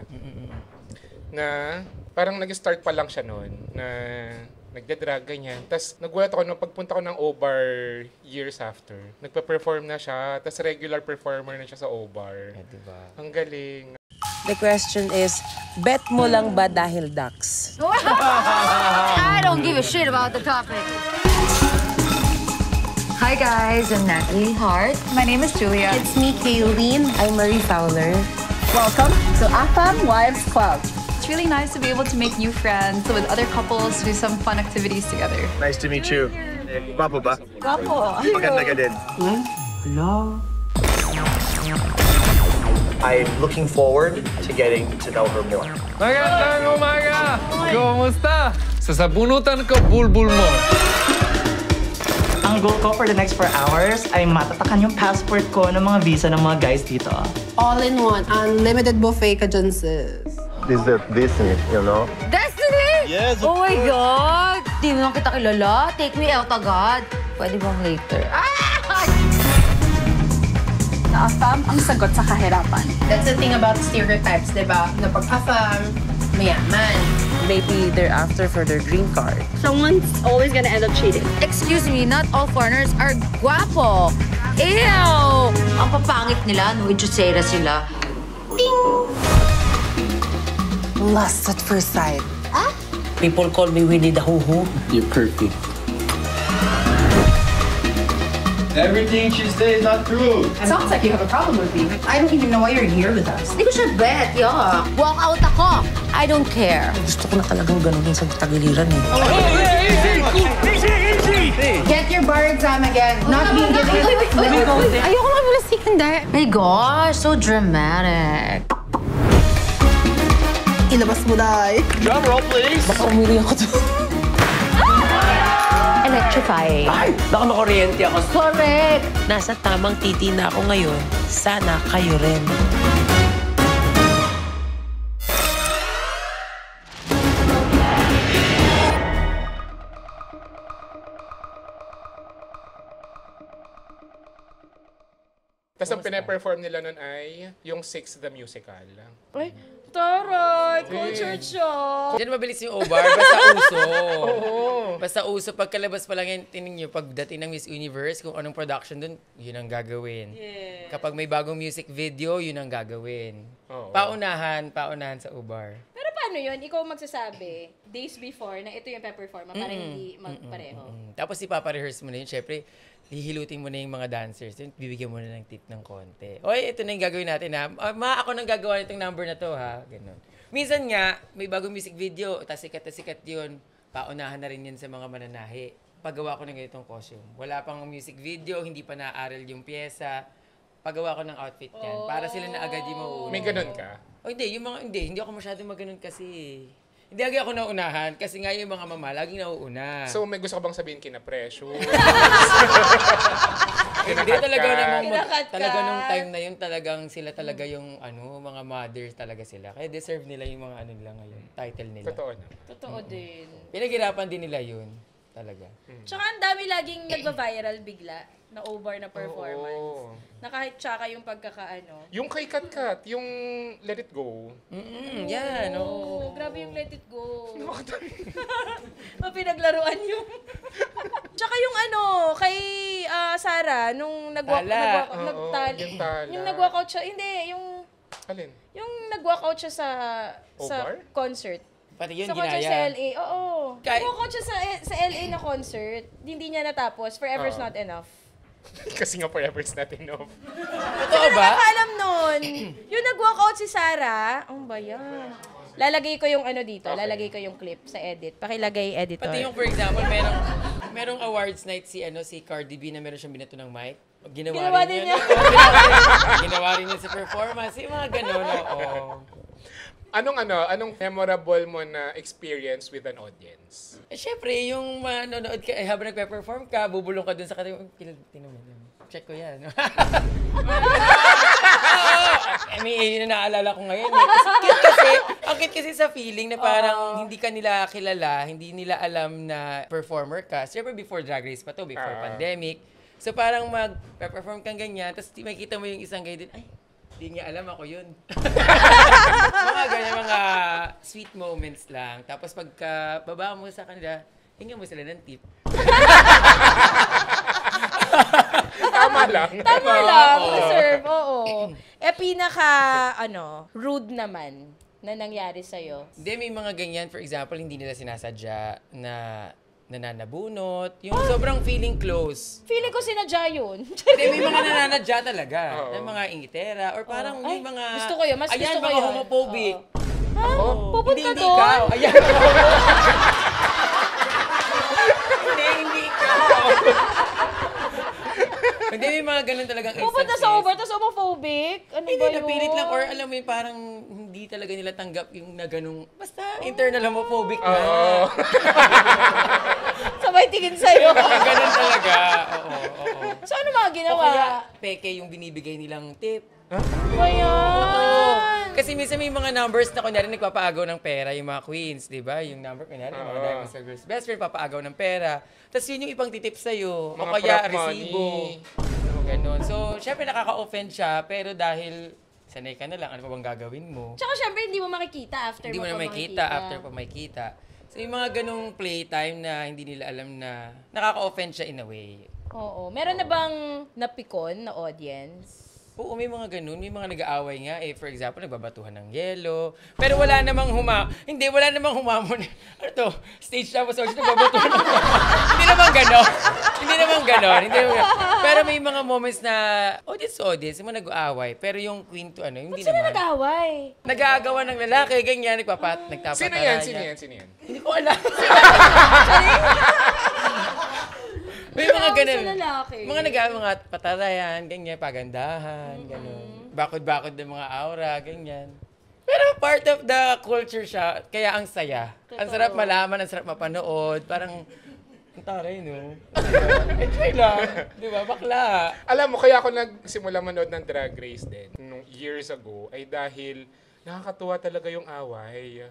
Na parang nag-start pa lang siya noon, na nagda-drag, ganyan. Tapos, nagulat ako nung pagpunta ko ng O-Bar years after. Nagpa-perform na siya, tapos regular performer na siya sa O-Bar. Diba? Ang galing. The question is, bet mo lang ba dahil ducks? I don't give a shit about the topic. Hi guys, I'm Natalie Hart. My name is Julia. It's me, Kayleen. I'm Marie Fowler. Welcome to AFAM Wives Club. It's really nice to be able to make new friends with other couples, do some fun activities together. Nice to meet you. Guwapo ba? Guwapo. Maganda ka din. Hello? I'm looking forward to getting to know her more. Magandang umaga! Kumusta? Sasabunutan ko bulbul mo. Ang goal ko for the next 4 hours ay matatakan yung passport ko ng mga visa ng mga guys dito. All in one. Unlimited buffet ka dyan, sis. This is Disney, you know? Destiny! Yes, Oh my God! Di mo lang kita kilala. Take me out agad. Pwede bang later? Ah! na AFAM ang sagot sa kahirapan. That's the thing about stereotypes, di ba? Na pag AFAM, mayaman. Maybe they're after for their green card. Someone's always gonna end up cheating. Excuse me, not all foreigners are guapo. Ew! Ang papangit nila, no, itusera sila. Lust at first sight. People call me Winnie the Hoo-Hoo. You're perfect. Everything she says is not true. It sounds like you have a problem with me. I don't even know why you're here with us. Hindi ko siya bet, yeah. Walk out ako. I don't care. Gusto ko na talagang ganunin sa tagiliran eh. Get your bar exam again. Not being given. Ayoko na kami secondary. My gosh, so dramatic. Ilabas mo na eh. Drum roll, please. Baka umili ako doon. Electrifying. Ay! Baka makuryente ako. Correct. Nasa tamang titi na ako ngayon. Sana kayo rin. Tapos ang pinaperform nila nun ay yung Six the Musical. Ay, taray! Culture shock! Diyan mabilis yung O-bar, basta uso. Basta uso, pagkalabas pa lang yan, tinin nyo, pagdating ng Miss Universe, kung anong production dun, yun ang gagawin. Yeah. Kapag may bagong music video, yun ang gagawin. Paunahan sa O-bar. Pero paano yun? Ikaw magsasabi, days before, na ito yung pe-perform, para hindi magpareho. Tapos ipaparehearse mo na yun, syempre, hihilutin mo na yung mga dancers, yun, bibigyan mo na ng tip ng konti. Oy, ito na yung gagawin natin ha. Ako nang gagawa nitong number na to ha. Ganun. Minsan nga, may bagong music video, tapos sikat na sikat yun, paunahan na rin yan sa mga mananahi. Paggawa ko ng ganitong costume. Wala pang music video, hindi pa naaral yung pyesa. Paggawa ko ng outfit yan. Para sila na agad yung mauuna. May ganun ka? Hindi ako masyadong maganon kasi. Hindi agad ako nauunahan kasi nga yung mga mama laging nauuna. So may gusto ka bang sabihin kina-pressure? Hindi talaga namang talaga nung time na yun talagang sila talaga yung mga mothers talaga sila. Kaya deserve nila yung mga nila ngayon, title nila. Totoo na. Totoo din. Pinaghirapan din nila yun. Talaga. Tsaka ang dami laging nagva-viral bigla na over na performance. Na kahit tsaka yung pagkakaano. Yung kay Kat, yung Let It Go. Yan, Grabe yung Let It Go. Mapinaglaruan yung... Tsaka yung kay Sarah, nung yung nag-walkout siya, hindi, yung... Alin? Yung nag-walkout siya sa concert. Pati yun, sa concert ginaya. sa LA, oo. Nag-walkout siya sa LA na concert, hindi niya natapos, Forever's Not Enough. Kasi nga Forever's Not Enough. Totoo ba? Nakakaalam nun, yung nag-walkout si Sarah, ang ba yan? Lalagay ko yung dito, lalagay ko yung clip sa edit. Pakilagay editor. Pati yung, for example, merong awards night si Cardi B na meron siyang binato ng mic. Ginawa rin niya. Ginawa rin niya sa performance. Yung mga ganun, Anong memorable mo na experience with an audience? Siyempre, yung manonood ka, habang nagpe-perform ka, bubulong ka dun sa kating, check ko yan. Yun na naalala ko ngayon. Ang cute kasi sa feeling na parang hindi ka nila kilala, hindi nila alam na performer ka. Siyempre, before Drag Race pa to, before pandemic. So parang mag-perform kang ganyan, tapos makikita mo yung isang guy din, ay, hindi niya alam ako yun. Mga ganyan, mga sweet moments lang. Tapos pagka baba mo sa kanila, hinggan mo sila ng tip. Tama lang. Tama lang. Deserve, oo. Rude naman na nangyari sa'yo. Hindi, may mga ganyan. For example, hindi nila sinasadya na nananabunot. Yung sobrang feeling close. Feeling ko sinadya yun. Hindi, may mga nananadya talaga. Ng mga ingitera. Or parang may mga... Gusto ko yun. Mas gusto ko yun. Ayan, mga homophobic. Pupunta hindi doon? Ikaw. Ayan. Hindi ikaw. Hindi, may mga ganun talagang instances. Pupunta sa over, tapos homophobic? Ano hindi, ba yun? napilit lang. Or alam mo yun, parang hindi talaga nila tanggap yung na ganung... Basta internal homophobic na. Sabay tingin sa'yo. Ganun talaga. Oo. So ano mga ginawa? O kaya, peke yung binibigay nilang tip. Ayan. Kasi minsan may mga numbers na kunyari nagpapaagaw ng pera yung mga queens, di ba? Yung number, kunyari, mga Diamond Star Girls Best Friend, papaagaw ng pera. Tapos yun yung ipang titip sa'yo. Mga o kaya prop resibo. money. ganun. So, syempre nakaka-offend siya, pero dahil sanay ka na lang, ano pa bang gagawin mo? Tsaka syempre, hindi mo makikita after Hindi mo na makikita after pa makikita. So, yung mga ganung playtime na hindi nila alam na nakaka-offend siya in a way. Oo. Meron na bang napikon na audience? Oo, may mga ganun. May mga nag-aaway nga. For example, nagbabatuhan ng yelo. Pero wala namang wala namang humamon. Ano to? Stage tapos nagbabatuhan ng Hindi naman ganon. Pero may mga moments na audience, yung mga nag-aaway. Pero yung queen to hindi naman. Nag-aaway? Nag-aagawa ng lalaki, ganyan, nagtapataran. Sino yan? Hindi ko alam. May mga ganun. Mga mga patarayan, ganyan, pagandahan, ganun. Bakod-bakod ng mga aura, ganyan. Pero part of the culture siya, kaya ang saya. Ang sarap malaman, ang sarap mapanood. Parang, ang taray, no? Enjoy lang. Di ba? Bakla. Alam mo, kaya ako nagsimula manood ng Drag Race din, nung years ago, ay dahil nakakatuwa talaga yung away.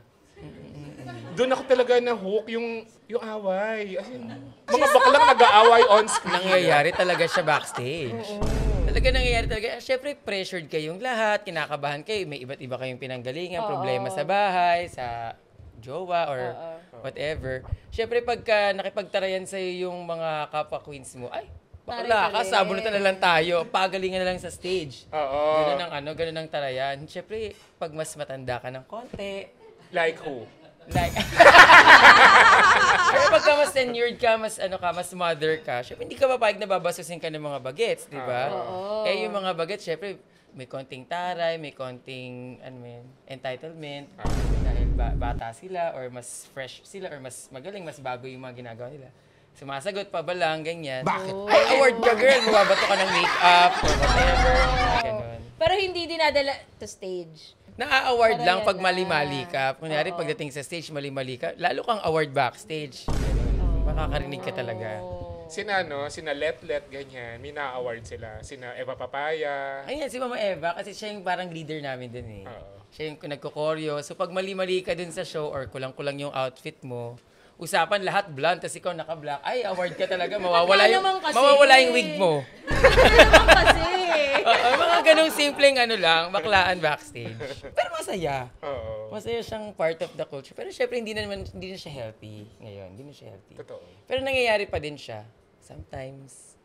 Doon ako talaga na-hook yung away. As in, mga baklang nag-aaway on screen. Nangyayari talaga siya backstage. Talaga nangyayari talaga. Siyempre, pressured kayong lahat, kinakabahan kayo, may iba't iba kayong pinanggalingan, problema sa bahay, sa jowa, or whatever. Siyempre, pagka nakipagtarayan sa'yo yung mga kapwa queens mo, ay, bakla ka, sabunutan na lang tayo, pagalingan na lang sa stage. Ganun ang tarayan. Siyempre, pag mas matanda ka ng konti, like who? Pero pagka mas tenured ka, mas mother ka, syempre hindi ka papayag na babasusin ka ng mga bagets, di ba? Yung mga bagets, syempre, may konting taray, may konting, entitlement, dahil bata sila, or mas fresh sila, or mas magaling, mas bago yung mga ginagawa nila. Sumasagot pa ba lang, ganyan. Bakit? Ay, award ka, girl! Mababato ka ng makeup, or whatever, ganun. Pero hindi dinadala to stage. Na-award lang pag mali-mali ka. Kunyari, pagdating sa stage, mali-mali ka, lalo kang award backstage. Makakarinig ka talaga. Sina Let, ganyan. May na-award sila. Sina Eva Papaya. Ayan, si Mama Eva, kasi siya yung parang leader namin dun eh. Siya yung nagko-choreo. So pag mali-mali ka dun sa show or kulang-kulang yung outfit mo, usapan lahat blonde, tapos ikaw naka-black, ay, award ka talaga. Mawawala yung wig mo. Kasi. Mga ganung simpleng baklaan backstage. Pero masaya. Masaya siyang part of the culture. Pero syempre, hindi na siya healthy ngayon. Hindi na siya healthy. Totoo. Pero nangyayari pa din siya. Sometimes.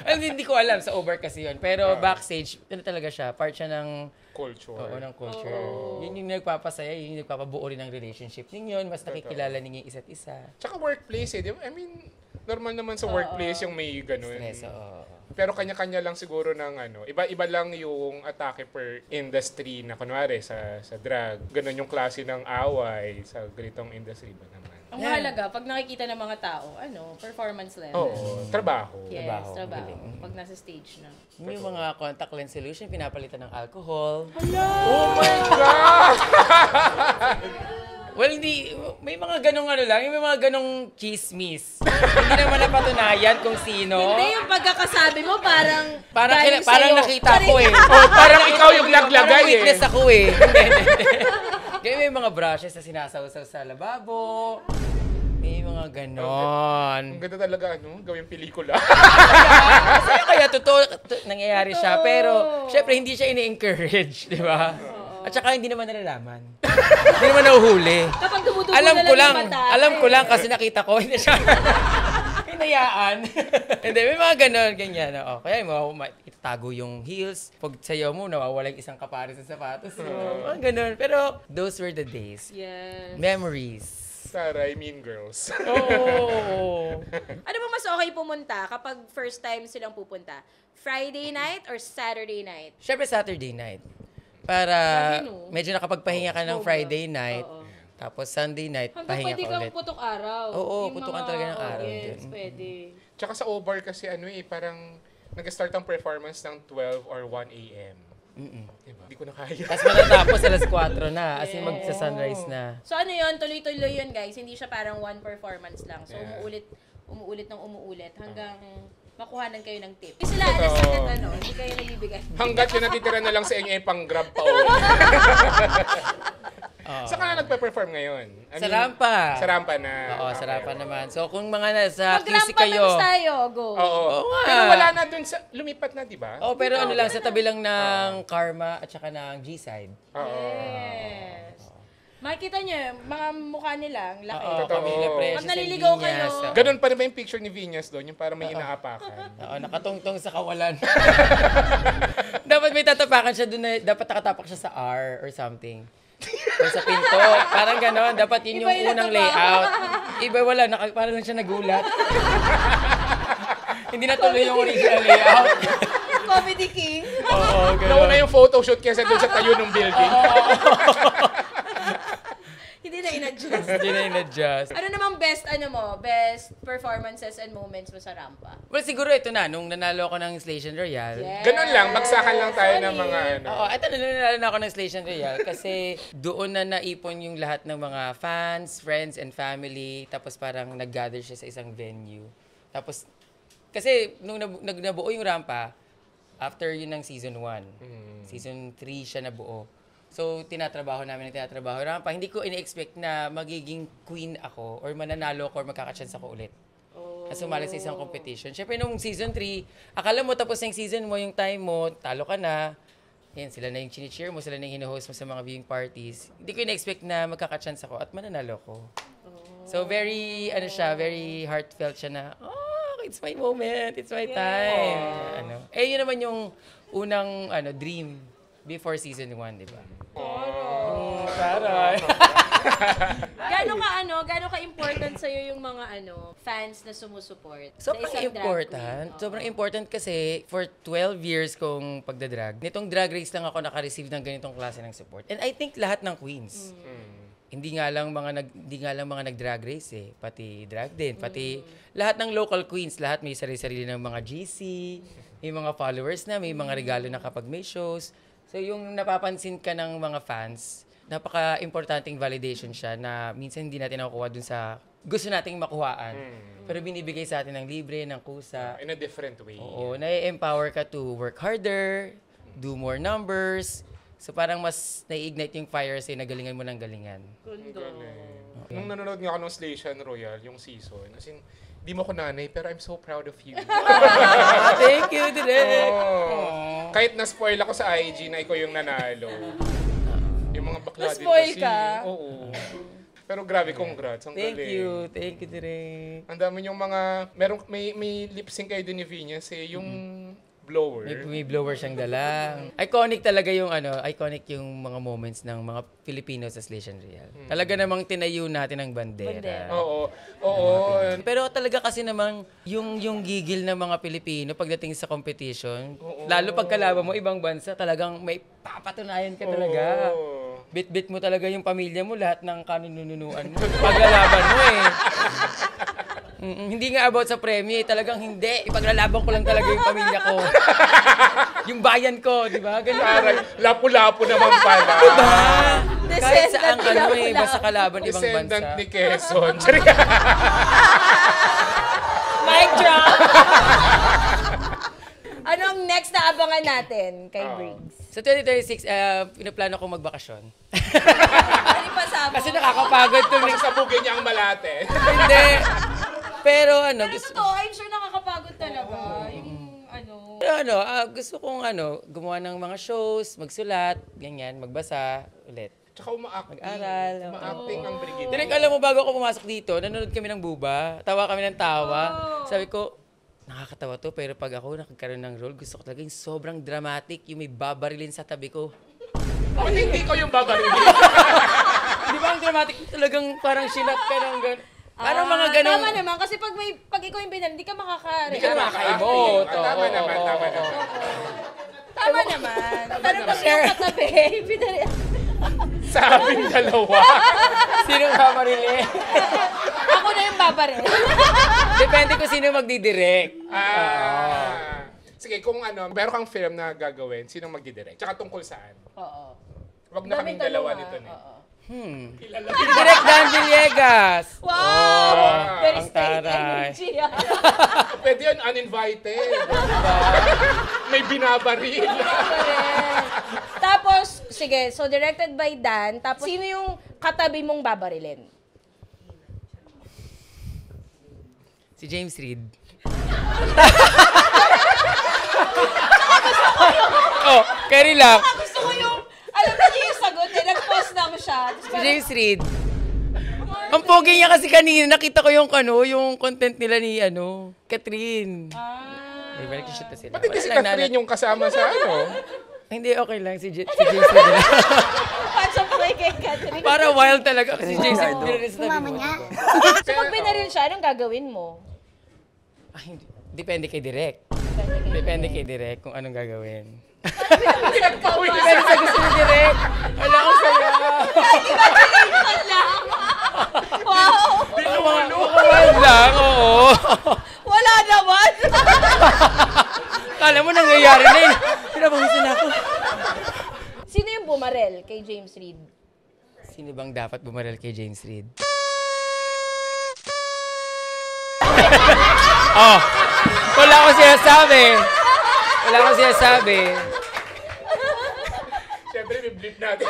Hindi ko alam, sa over kasi yun. Pero backstage, talaga siya. Part siya ng culture. Oo, ng culture. Yun yung nagpapasaya, yun yung nagpapabuo rin ng relationship ninyo. Mas nakikilala ninyo isa't isa. Tsaka workplace eh. I mean, normal naman sa workplace yung may ganun. Stress, Pero kanya-kanya lang siguro ng iba-iba lang yung atake per industry na kunwari sa drag. Ganun yung klase ng away sa ganitong industry ba naman. Ang mahalaga, pag nakikita ng mga tao, performance level. Oo, trabaho. Yes, trabaho. Pag nasa stage na. Yung mga contact lens solution, pinapalitan ng alcohol. Hala! Oh my God! Well, may mga ganong may mga ganong chismis. Hindi naman napatunayan kung sino. Hindi, yung pagkakasabi mo parang nakita ko eh. Parang ikaw yung naglagay parang witness ako eh. Kaya may mga brushes na sinasawsaw sa lababo. May mga ganon. Ang ganda talaga, gawing pelikula. Kaya totoo nangyayari siya. Pero, syempre, hindi siya ini-encourage, di ba? At saka hindi naman nalalaman. Hindi naman nahuhuli. Kapag dumudugo na lang alam ko lang kasi nakita ko. Hindi siya hinayaan. Hindi, may mga ganon, ganyan. Kaya itatago yung heels. Pag sayaw mo, nawawala yung isang kapares sa sapatos mo. Mga ganon. Pero, those were the days. Yes. Memories. Saray, Mean Girls. Oo. Ano ba mas okay pumunta kapag first time silang pupunta? Friday night or Saturday night? Siyempre, Saturday night. Para medyo nakapagpahinga ka ng Friday night. Tapos Sunday night, pahinga ka ulit. Hanggang pwede kang putok araw. Oo, putukan talaga ng araw. Yes, pwede. Tsaka sa OBAR kasi parang nag-start ang performance ng 12 or 1 a.m. Diba? Hindi ko na kaya. Tapos matatapos alas 4 na. As in magsa-sunrise na. So yun, tuloy-tuloy yun guys. Hindi siya parang one performance lang. So umuulit hanggang makuhanan kayo ng tip. Sila hindi kayo nagbibigay. Hanggat yung natitira na lang sa inyo pang grab pa ulit. Saan ka na nagpe-perform ngayon? Sa rampa. Sa rampa na. Oo, sa rampa naman. So kung mga nasa QC kayo. Mag-rampa tayo, go. Oo. nga. Pero wala na dun sa, lumipat na, di ba? Oh, pero ano lang, sa tabi lang ng Karma at saka ng G-side. Yes. Makikita niyo, mga mukha nila, ang laki. Oo, Camila Precious. Pag naliligaw kayo. Ganun pa rin ba yung picture ni Venus doon? Yung parang may inaapakan. Oo, nakatungtong sa kawalan. Dapat may tatapakan siya doon na, dapat nakatapak siya sa R or something. Or sa pinto. Parang ganon. Dapat yun yung unang layout. Iba wala, parang lang siya nagulat. Hindi na tuloy yung original layout. Comedy King. Oo, ganon. Nauna yung photoshoot kesa doon sa tayo ng building. Hindi na in-adjust. Hindi na in-adjust. Ano namang best performances and moments mo sa rampa? Well, siguro ito na, nung nanalo ako ng Station Royale. Yes. Ganun lang, bagsakan lang tayo ng mga ano. Oo, ito nanalo na ako ng Station Royale kasi doon na naipon yung lahat ng mga fans, friends, and family. Tapos parang nag-gather siya sa isang venue. Tapos, kasi nung nabuo yung rampa, after yun ng season 1, season 3 siya nabuo. So, tinatrabaho namin. Rampa. Hindi ko in-expect na magiging queen ako or mananalo ako or magkakachance ako ulit. Na sumali sa isang competition. Siyempre, nung season 3, akala mo tapos yung season mo, yung time mo, talo ka na. Yan, sila na yung chini-cheer mo, sila na yung hino-host mo sa mga viewing parties. Hindi ko in-expect na magkakachance ako at mananalo ko. So, very heartfelt siya na, it's my moment, it's my time. Yun naman yung unang dream before season 1, di ba? Taray. Gaano ka-important sa'yo yung mga fans na sumusuport? Sobrang important. Sobrang important kasi for 12 years kong pagdadrag, nitong drag race lang ako naka-receive ng ganitong klase ng support. And I think lahat ng queens. Hindi nga lang mga nag-drag race pati drag din, pati lahat ng local queens, lahat may sarili-sarili ng mga GC, may mga followers na, may mga regalo na kapag may shows. So yung napapansin ka ng mga fans, napaka-importanting validation siya na minsan hindi natin nakukuha dun sa gusto nating makuhaan. Pero binibigay sa atin ng libre, ng kusa. In a different way. Oo, na-empower ka to work harder, do more numbers. So parang mas nai-ignite yung fire sa'yo na galingan mo ng galingan. Nung nanonood nga ako ng Station Royale, yung season, as in, di mo ko nanay, pero I'm so proud of you. Thank you, Direk. Kahit na-spoil ako sa IG na ikaw yung nanalo. Yung mga bakla din kasi. Na-spoil ka? Oo. Pero grabe, congrats. Ang Thank galing. you, Direk. Ang dami yung mga, may lip sync kayo din ni Venus yung blower. May blower siyang dala. Iconic talaga yung mga moments ng mga Pilipino sa Station Royale. Talaga namang tinayo natin ang bandera. Oo. Pero talaga kasi namang yung gigil ng mga Pilipino pagdating sa competition, lalo pag kalaban mo ibang bansa, talagang may papatunayan ka talaga. Bit-bit mo talaga yung pamilya mo, lahat ng kanununuan mo. Paglalaban mo hindi nga about sa premye, talagang hindi. Ipaglalaban ko lang talaga yung pamilya ko. Yung bayan ko, di ba? Ganun. Parang lapu-lapu naman pala. Diba? Kahit saan basta kalaban ibang bansa. Descendant ni Quezon. Mic drop! Anong next na abangan natin kay Briggs? Sa 2036, pinaplano ko magbakasyon. Ano pa sa Kasi nakakapagod to. Masasabugin niya ang Malate. Hindi. Pero gusto... I'm sure nakakapagod talaga. Gusto kong gumawa ng mga shows, magsulat, ganyan, magbasa, ulit. Tsaka umaacting. Mag-aral. Umaacting ang Brigida. Direk, alam mo, bago ako pumasok dito, nanonood kami ng Buba. Tawa kami ng tawa. Sabi ko, nakakatawa to, pero pag ako nakagkaroon ng role, gusto ko talaga yung sobrang dramatic, yung may babarilin sa tabi ko. Bakit hindi ko yung babarilin? Di ba ang dramatic? Talagang parang sinat ka ng gano'n. Parang mga ganun. Tama naman, kasi pag ikaw yung binal, hindi ka makaka-react. Hindi ka makaka-emote. Tama naman. Tama naman. Pero pag yung katabi, Sabing dalawa. Sinong babarilin? Ako na yung babaril. Depende kung sino magdidirect. Sige, kung meron kang film na gagawin, sinong magdidirect? Tsaka tungkol saan? Oo. Wag na kaming dalawa nito. Direct Dan Villegas. Wow! Very ang state taray. energy. Pwede yun, uninvited. May binabaril. Tapos, Sige, so directed by Dan. Tapos, sino yung katabi mong babarilin? Si James Reid. Oh, carry lang. Gusto ko yung, alam na niyo yung sagot eh. Nag-pause lang siya. Si James Reid. Ang pogi niya kasi kanina, nakita ko yung content nila ni Catherine. Ay, balik shoot na sila. Ba't hindi si Catherine yung kasama sa Hindi, okay lang. Si James Reid. Pansa pa kay Catherine. Para wild talaga kasi si James Reid. Mama niya. So pag binaril siya, anong gagawin mo? Ay, depende kay Direk. Depende kay Direk kung anong gagawin. Depende sa gusto ni Direk. Wala akong saya. Congratulations lang. Wow. Wild lang, oo. Wala naman. Kala mo nangyayari na yun. Pinapawisan ako. Sino yung bumarel kay James Reid? Sino bang dapat bumaril kay James Reid? Oh, wala akong sinasabi. Wala akong sinasabi. Siyempre, may-blip natin.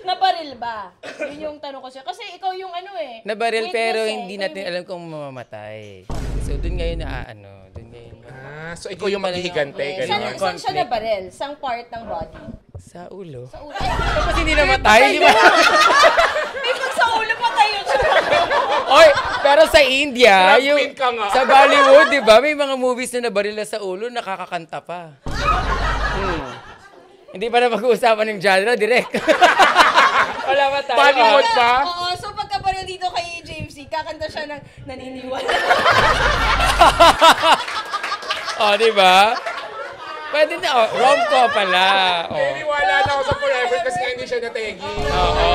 Nabaril ba? Yun yung tanong ko siya. Kasi ikaw yung Nabaril pero hindi Ikaw natin alam kung mamamatay. So, dun ngayon so ikaw yung maghihigante. Saan siya nabaril? Sang part ng body? Sa ulo. Sa ulo. Tapos hindi namatay, di ba? May pag sa ulo patay yun siya. Oy, pero sa India, Drag queen ka nga. sa Bollywood, di ba? May mga movies na nabaril na sa ulo, nakakakanta pa. Hindi pa na pag-uusapan ng genre, direct. Wala ba tayo? Bollywood pa? Oo, so pagkabaril dito kay James C, kakanta siya ng naniniwala. Oh, di ba? Pwede na, rom-com pala. Naniniwala na ako sa Forever kasi hindi siya nategi. Oo.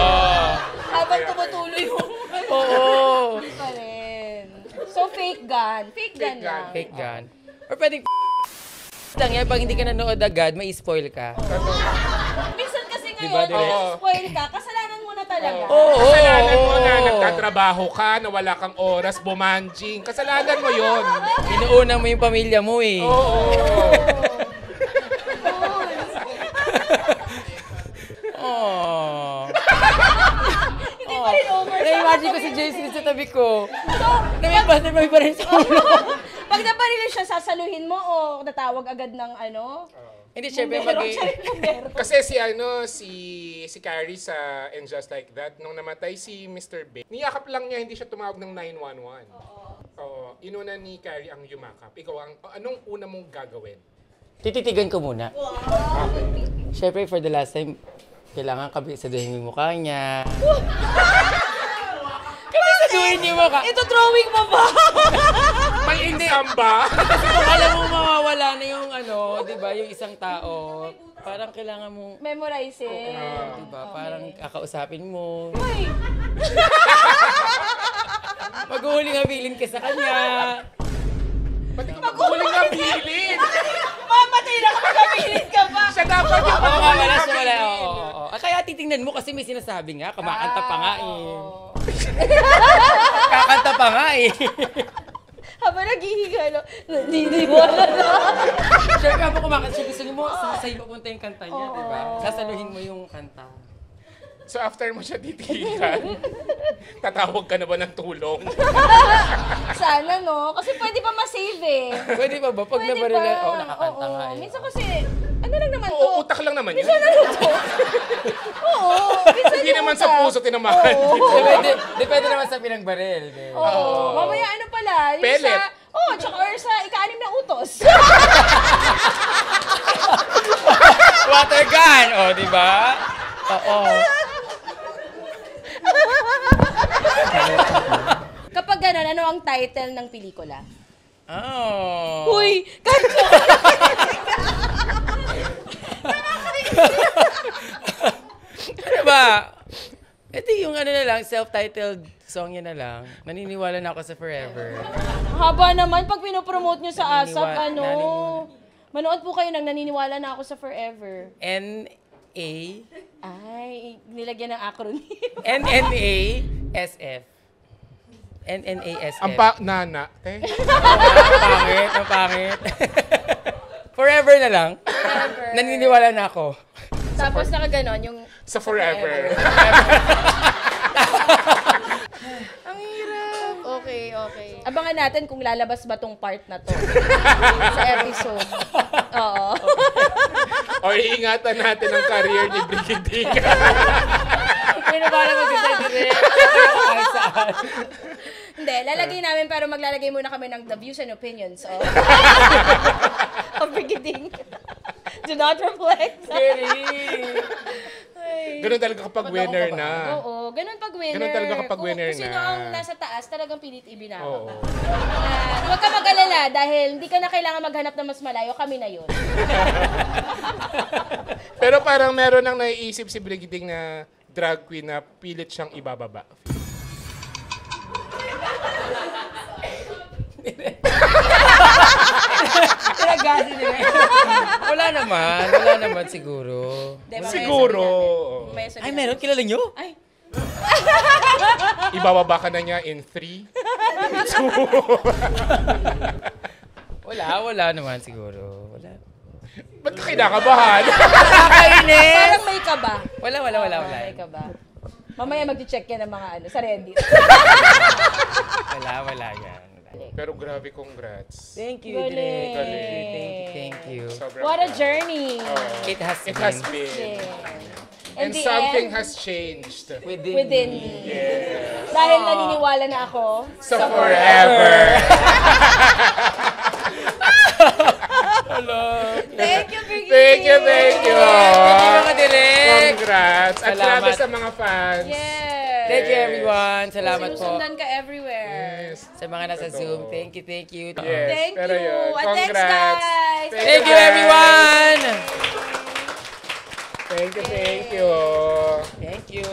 Habang tumutuloy yung... Oo. Pa rin. So, fake gun. Fake gun lang. Fake gun. Or pwedeng lang yan, pag hindi ka nanood agad, may spoil ka. Minsan kasi Diba, ngayon, spoil ka, kasalanan mo na talaga. Kasalanan mo na nagtatrabaho ka, na wala kang oras, bumanjing. Kasalanan mo yon. Inuuna mo yung pamilya mo eh. Oo. Hindi pa rin over. Na-imagine ko si James Reid sa tabi ko. Namay pa rin sa ulo. Pag nabaril siya, sasaluhin mo o natawag agad ng Hindi, syempre Kasi si Carrie sa And Just Like That, nung namatay si Mr. Bay, niyakap lang niya, hindi siya tumawag ng 911. Oo. Inuna ni Carrie ang yumakap. Ikaw, anong una mong gagawin? Tititigan ko muna. Syempre, for the last time, kailangan kabisaduhin yung mukha niya. Kabisaduhin yung mukha. Ito drawing mo ba? May exam ba? Kasi kung alam mo mawawala na yung di ba, yung isang tao, parang kailangan mong Memorizing. di ba, parang kakausapin mo. Uy! Maghuhuling habilin ka sa kanya. Maghuling habilin! Mamatay na kapag habilin ka pa! Siya dapat yung Wala. Kaya titingnan mo kasi may sinasabi nga, kumakanta pa nga eh. Kakanta pa nga eh. Habang naghihiga, naniniwala na. Siyempre, habang kumakanta siya, gusto niyo mo, sa'yo pupunta yung kanta niya, di ba? Sasaluhin mo yung kanta. So after mo siya titigan, tatawag ka na ba ng tulong? Sana, no? Kasi pwede pa ma-save eh. Pwede pa ba? Pag nabarila, nakakanta nga eh. Minsan kasi, ano lang naman to? Oo, utak lang naman yun. Minsan ano to? Oo, minsan Hindi yung naman utak. sa puso tinamahan. Depende naman sa pinagbaril. Oo. Mamaya ano pala? Yung Pellet. tsaka or sa ika-anim na utos. Water gun! Di ba? Oo. Kapag gano'n, ano ang title ng pelikula? Oh. Uy! Kanto! Ano ba? Ito yung na lang, self-titled song yun na lang. Naniniwala na ako sa Forever. Haba naman, pag pinopromote nyo sa ASAP, Naniniwala. manood po kayo ng Naniniwala na ako sa Forever. N-A... Ay, nilagyan ng acronym. N-N-A-S-F. N-N-A-S-F. Nana. Ang pangit. Forever na lang. Naniniwala na ako. Tapos nakaganon yung... Sa forever. Ang hirap. Okay. Abangan natin kung lalabas ba tong part na to sa episode. Oo. O iingatan natin ang career ni Brigiding. Pinabala mo kita direct. Hindi, lalagay namin pero maglalagay muna kami ng the views and opinions of Brigiding. Do not reflect. Ganun talaga kapag winner na. Oo, ganun pag winner. Ganun talaga kapag winner kung sino na. ang nasa taas, talagang pilit ibinaba Oo. ka. Huwag ka mag-alala dahil hindi ka na kailangan maghanap na mas malayo, kami na yun. Pero parang meron nang naiisip si Brigiding na drag queen na pilit siyang ibababa. Wala naman siguro. Siguro. Ay, meron? Kilala nyo? Ay. Ibababa ka na niya in 3, 2. Wala naman siguro. Wala. Ba't ka kinakabahan? Nakakainis! Parang may ka ba? Wala. May ka ba? Mamaya mag-check yan ng mga sa Reddit. Wala yan. Pero grabe, congrats. Thank you, Galing. Thank you. Sobrang What a journey. It has been. In And the something end, has changed. within me. Yes. Dahil naniniwala na ako Sa forever. Thank you, Brigiding. Thank you. Thank you, mga direk. Congrats. At Salamat. grabe sa mga fans. Yes. Thank you, everyone. Salamat po. Sinusundan ka everywhere. Yes. Sa mga nasa Zoom, thank you. Yes. Thank Pero you. yun, And thanks, congrats. guys. Thank you, everyone. Thank you. Thank you.